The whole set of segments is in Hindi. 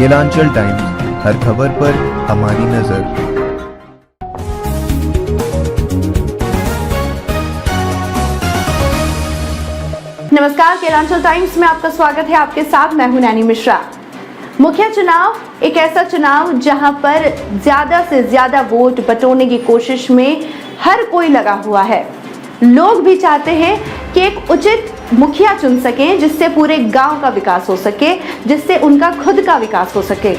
केलांचल टाइम्स, हर खबर पर हमारी नजर। नमस्कार, केलांचल टाइम्स में आपका स्वागत है। आपके साथ मैं हूं नैनी मिश्रा। मुखिया चुनाव एक ऐसा चुनाव जहां पर ज्यादा से ज्यादा वोट बटोरने की कोशिश में हर कोई लगा हुआ है। लोग भी चाहते हैं कि एक उचित मुखिया चुन सकें जिससे पूरे गांव का विकास हो सके, जिससे उनका खुद का विकास हो सके।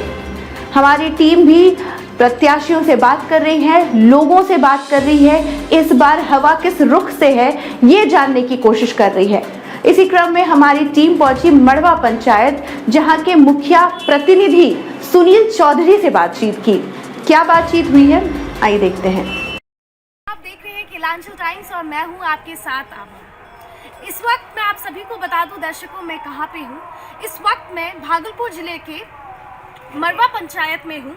हमारी टीम भी प्रत्याशियों से बात कर रही है, लोगों से बात कर रही है। इस बार हवा किस रुख से है ये जानने की कोशिश कर रही है। इसी क्रम में हमारी टीम पहुंची मड़वा पंचायत, जहां के मुखिया प्रतिनिधि सुनील चौधरी से बातचीत की। क्या बातचीत हुई है, आइए देखते हैं। आप देख रहे हैं केलांचल टाइम्स और मैं हूं आपके साथ आभा। इस वक्त मैं आप सभी को बता दूं दर्शकों, मैं कहां पे हूं। इस वक्त मैं भागलपुर जिले के मड़वा पंचायत में हूं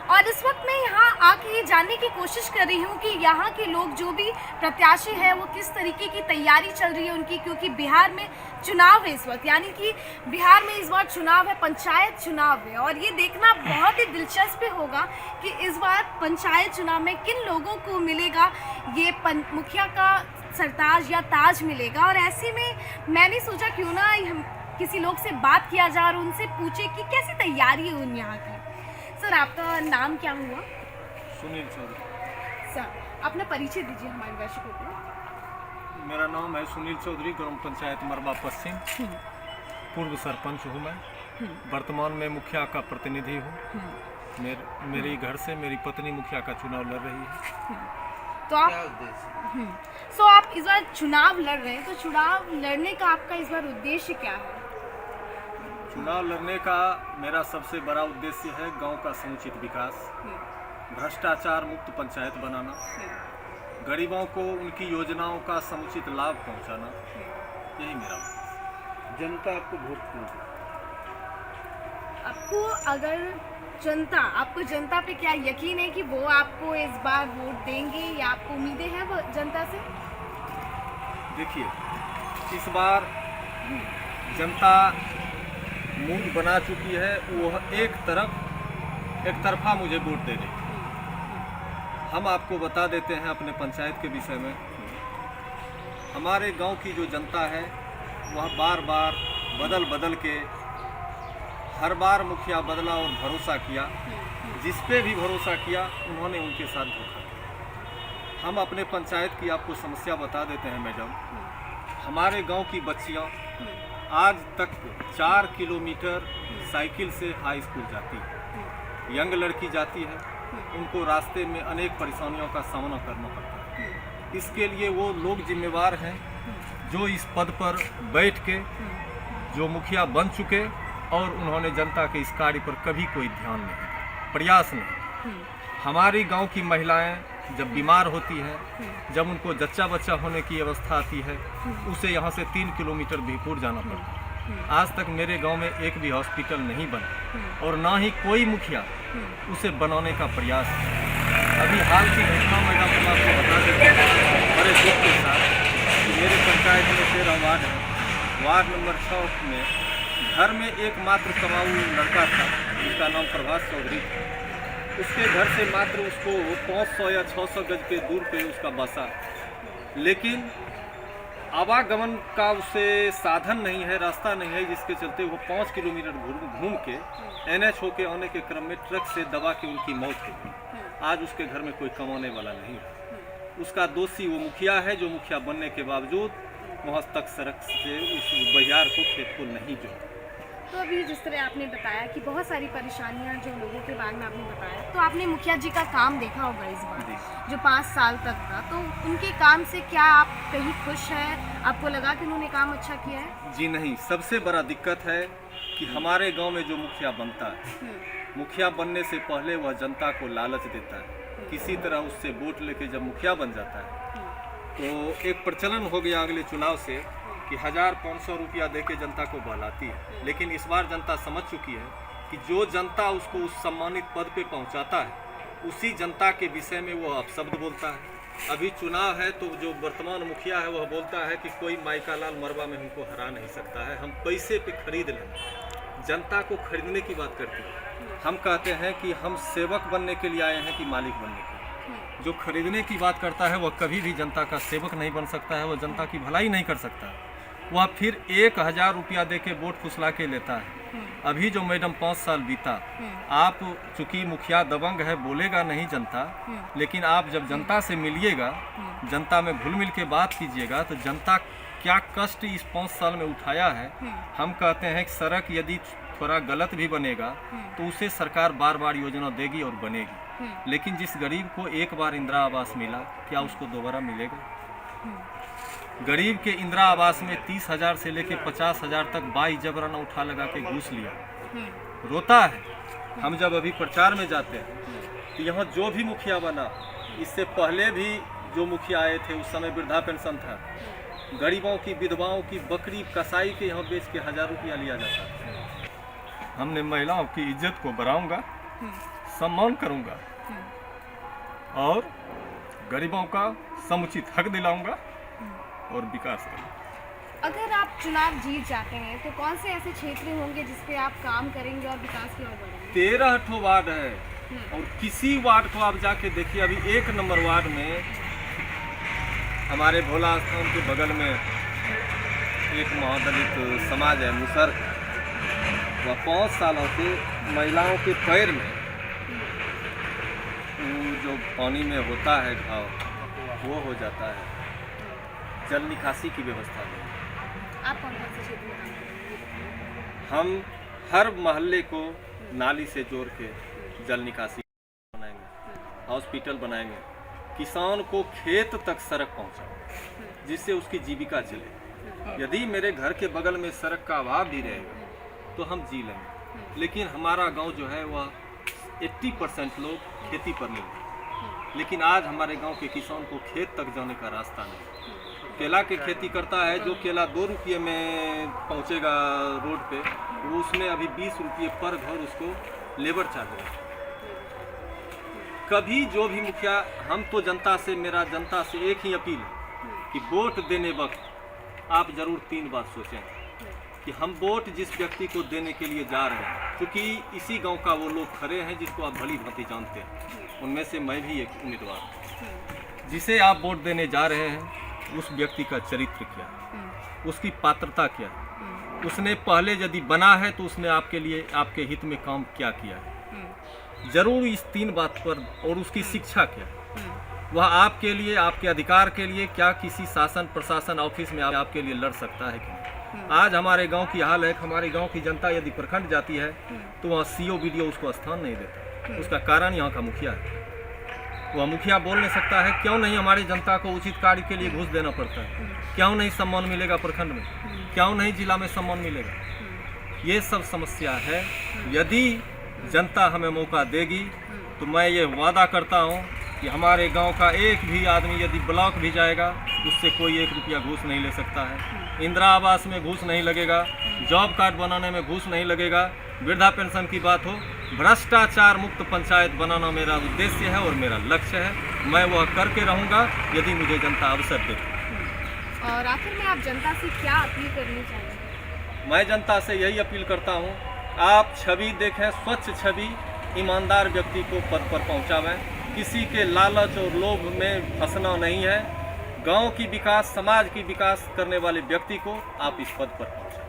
और इस वक्त मैं यहाँ आके ये जानने की कोशिश कर रही हूँ कि यहाँ के लोग जो भी प्रत्याशी हैं वो किस तरीके की तैयारी चल रही है उनकी, क्योंकि बिहार में चुनाव है इस वक्त, यानी कि बिहार में इस बार चुनाव है, पंचायत चुनाव है। और ये देखना बहुत ही दिलचस्प होगा कि इस बार पंचायत चुनाव में किन लोगों को मिलेगा ये मुखिया का सरताज या ताज मिलेगा। और ऐसे में मैंने सोचा क्यों ना हम किसी लोग से बात किया जाए और उनसे पूछे कि कैसी तैयारी है उन यहाँ की। सर, आपका नाम क्या हुआ? सुनील चौधरी। सर, अपना परिचय दीजिए हमारे दर्शकों को। मेरा नाम है सुनील चौधरी, ग्राम पंचायत मड़वा पश्चिम, पूर्व सरपंच हूँ मैं। वर्तमान में मुखिया का प्रतिनिधि हूँ। मेरी घर से मेरी पत्नी मुखिया का चुनाव लड़ रही है। तो आप इस बार चुनाव लड़ रहे हैं, तो चुनाव लड़ने का आपका इस बार उद्देश्य क्या है? चुनाव लड़ने का मेरा सबसे बड़ा उद्देश्य है गांव का समुचित विकास, भ्रष्टाचार मुक्त पंचायत बनाना, गरीबों को उनकी योजनाओं का समुचित लाभ पहुंचाना, यही मेरा उद्देश्य। जनता आपको वोट क्यों दे? आपको जनता पे क्या यकीन है कि वो आपको इस बार वोट देंगे या आपको उम्मीदें हैं वो जनता से? देखिए, इस बार जनता मूड बना चुकी है, वह एक तरफा मुझे वोट दे रही। हम आपको बता देते हैं अपने पंचायत के विषय में। हमारे गांव की जो जनता है वह बार बार बदल के हर बार मुखिया बदला और भरोसा किया। जिस पे भी भरोसा किया उन्होंने उनके साथ धोखा किया। हम अपने पंचायत की आपको समस्या बता देते हैं मैडम। हमारे गांव की बच्चियां आज तक 4 किलोमीटर साइकिल से हाई स्कूल जाती है। यंग लड़की जाती है, उनको रास्ते में अनेक परेशानियों का सामना करना पड़ता है। इसके लिए वो लोग जिम्मेवार हैं जो इस पद पर बैठ के जो मुखिया बन चुके और उन्होंने जनता के इस कार्य पर कभी कोई ध्यान नहीं दिया, प्रयास नहीं। हमारी गांव की महिलाएं जब बीमार होती हैं, जब उनको जच्चा बच्चा होने की अवस्था आती है, उसे यहाँ से 3 किलोमीटर बीरपुर जाना पड़ता है। आज तक मेरे गांव में एक भी हॉस्पिटल नहीं बना और ना ही कोई मुखिया उसे बनाने का प्रयास है। अभी हाल की घटना मैडम हम आपको बता देते हैं बड़े दुख के साथ। मेरे पंचायत में 13 वार्ड है। वार्ड नंबर 6 में घर में एकमात्र कमाऊ लड़का था जिसका नाम प्रभास चौधरी था। उसके घर से मात्र उसको 500 या 600 गज के दूर पे उसका बसा, लेकिन आवागमन का उसे साधन नहीं है, रास्ता नहीं है, जिसके चलते वो 5 किलोमीटर घूम के NH होके आने के क्रम में ट्रक से दबा के उनकी मौत हो गई। आज उसके घर में कोई कमाने वाला नहीं है। उसका दोषी वो मुखिया है जो मुखिया बनने के बावजूद वहाँ तक सड़क से उस बहियार को खेत को नहीं जोड़ा। तो अभी जिस तरह आपने बताया कि बहुत सारी परेशानियां जो लोगों के बारे में आपने बताया, तो आपने मुखिया जी का काम देखा होगा इस बार जो 5 साल तक था, तो उनके काम से क्या आप कहीं खुश हैं? आपको लगा कि उन्होंने काम अच्छा किया है? जी नहीं, सबसे बड़ा दिक्कत है कि हमारे गांव में जो मुखिया बनता है, मुखिया बनने से पहले वह जनता को लालच देता है। किसी तरह उससे वोट लेके जब मुखिया बन जाता है तो एक प्रचलन हो गया अगले चुनाव से कि 1500 रुपया दे के जनता को बहलाती है। लेकिन इस बार जनता समझ चुकी है कि जो जनता उसको उस सम्मानित पद पे पहुंचाता है उसी जनता के विषय में वो अपशब्द बोलता है। अभी चुनाव है तो जो वर्तमान मुखिया है वह बोलता है कि कोई माइका लाल मरवा में हमको हरा नहीं सकता है, हम पैसे पे खरीद लें। जनता को खरीदने की बात करती है। हम कहते हैं कि हम सेवक बनने के लिए आए हैं कि मालिक बनने के लिए। जो खरीदने की बात करता है वह कभी भी जनता का सेवक नहीं बन सकता है, वह जनता की भलाई नहीं कर सकता है। वह फिर 1000 रुपया दे के वोट फुसला के लेता है। अभी जो मैडम 5 साल बीता, आप चूंकि मुखिया दबंग है, बोलेगा नहीं जनता, लेकिन आप जब जनता से मिलिएगा, जनता में घुल मिल के बात कीजिएगा, तो जनता क्या कष्ट इस 5 साल में उठाया है। हम कहते हैं कि सड़क यदि थोड़ा गलत भी बनेगा तो उसे सरकार बार बार योजना देगी और बनेगी, लेकिन जिस गरीब को एक बार इंदिरा आवास मिला, क्या उसको दोबारा मिलेगा? गरीब के इंदिरा आवास में 30,000 से लेके 50,000 तक बाई जबरन उठा लगा के घूस लिया। रोता है। हम जब अभी प्रचार में जाते हैं तो यहाँ जो भी मुखिया बना, इससे पहले भी जो मुखिया आए थे उस समय वृद्धा पेंशन था, गरीबों की विधवाओं की बकरी कसाई के यहाँ बेच के 1000 रुपया लिया जाता था। हमने महिलाओं की इज्जत को बढ़ाऊंगा, सम्मान करूंगा और गरीबों का समुचित हक दिलाऊंगा और विकास करूंगा। अगर आप चुनाव जीत जाते हैं तो कौन से ऐसे क्षेत्र होंगे जिस पे आप काम करेंगे और विकास की ओर बढ़ेंगे? 13 ठो वार्ड है और किसी वार्ड को आप जाके देखिए। अभी 1 नंबर वार्ड में हमारे भोला स्थान के बगल में एक महादलित समाज है मुसर, वह 5 सालों से महिलाओं के पैर में वो जो पानी में होता है घाव वो हो जाता है। जल निकासी की व्यवस्था है। आप कौन कौन से क्षेत्र में काम करेंगे? हम हर मोहल्ले को नाली से जोड़ के जल निकासी बनाएंगे, हॉस्पिटल बनाएंगे, किसान को खेत तक सड़क पहुंचाएंगे जिससे उसकी जीविका चले। यदि मेरे घर के बगल में सड़क का अभाव भी रहेगा तो हम जी लेंगे, लेकिन हमारा गांव जो है वह 80% लोग खेती पर निर्भर, लेकिन आज हमारे गांव के किसान को खेत तक जाने का रास्ता नहीं। केला की खेती करता है, जो केला 2 रुपये में पहुंचेगा रोड पे, वो उसमें अभी 20 रुपये पर घर उसको लेबर चाहिए। कभी जो भी मुखिया, हम तो जनता से, मेरा जनता से एक ही अपील है कि वोट देने वक्त आप जरूर 3 बार सोचें कि हम वोट जिस व्यक्ति को देने के लिए जा रहे हैं, क्योंकि इसी गांव का वो लोग खड़े हैं जिसको आप भली भांति जानते हैं, उनमें से मैं भी एक उम्मीदवार हूँ। जिसे आप वोट देने जा रहे हैं उस व्यक्ति का चरित्र क्या है, उसकी पात्रता क्या है, उसने पहले यदि बना है तो उसने आपके लिए, आपके हित में काम क्या किया है, जरूर इस 3 बात पर। और उसकी शिक्षा क्या है, वह आपके लिए, आपके अधिकार के लिए क्या किसी शासन प्रशासन ऑफिस में आपके लिए लड़ सकता है कि नहीं। आज हमारे गांव की हाल है, हमारे गांव की जनता यदि प्रखंड जाती है तो वहाँ CO BDO उसको स्थान नहीं देता। उसका कारण यहाँ का मुखिया है। वह मुखिया बोल नहीं सकता है, क्यों नहीं हमारी जनता को उचित कार्य के लिए घूस देना पड़ता है, क्यों नहीं सम्मान मिलेगा प्रखंड में, क्यों नहीं जिला में सम्मान मिलेगा। ये सब समस्या है। यदि जनता हमें मौका देगी तो मैं ये वादा करता हूँ कि हमारे गांव का एक भी आदमी यदि ब्लॉक भी जाएगा उससे कोई 1 रुपया घूस नहीं ले सकता है। इंदिरा आवास में घूस नहीं लगेगा, जॉब कार्ड बनाने में घूस नहीं लगेगा, वृद्धा पेंशन की बात हो, भ्रष्टाचार मुक्त पंचायत बनाना मेरा उद्देश्य है और मेरा लक्ष्य है। मैं वह करके रहूँगा यदि मुझे जनता अवसर देगी। और आखिर में आप जनता से क्या अपील करनी चाहेंगे? मैं जनता से यही अपील करता हूँ, आप छवि देखें, स्वच्छ छवि, ईमानदार व्यक्ति को पद पर पहुँचावें, किसी के लालच और लोभ में फंसना नहीं है। गांव की विकास, समाज की विकास करने वाले व्यक्ति को आप इस पद पर पहुँचाएं।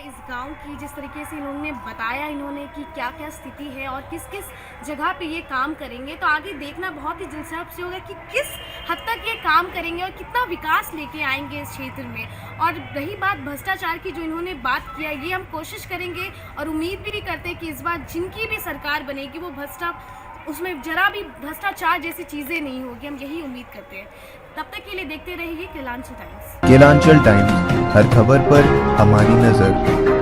इस गांव की जिस तरीके से इन्होंने बताया, इन्होंने कि क्या क्या स्थिति है और किस किस जगह पे ये काम करेंगे, तो आगे देखना बहुत ही दिलचस्प होगा कि किस हद तक ये काम करेंगे और कितना विकास लेके आएंगे इस क्षेत्र में। और रही बात भ्रष्टाचार की, जो इन्होंने बात किया, ये हम कोशिश करेंगे और उम्मीद भी करते हैं कि इस बार जिनकी भी सरकार बनेगी वो उसमें जरा भी भ्रष्टाचार जैसी चीज़ें नहीं होगी, हम यही उम्मीद करते हैं। तब तक के लिए देखते रहिए केलांचल टाइम्स। केलांचल टाइम्स, हर खबर पर हमारी नज़र।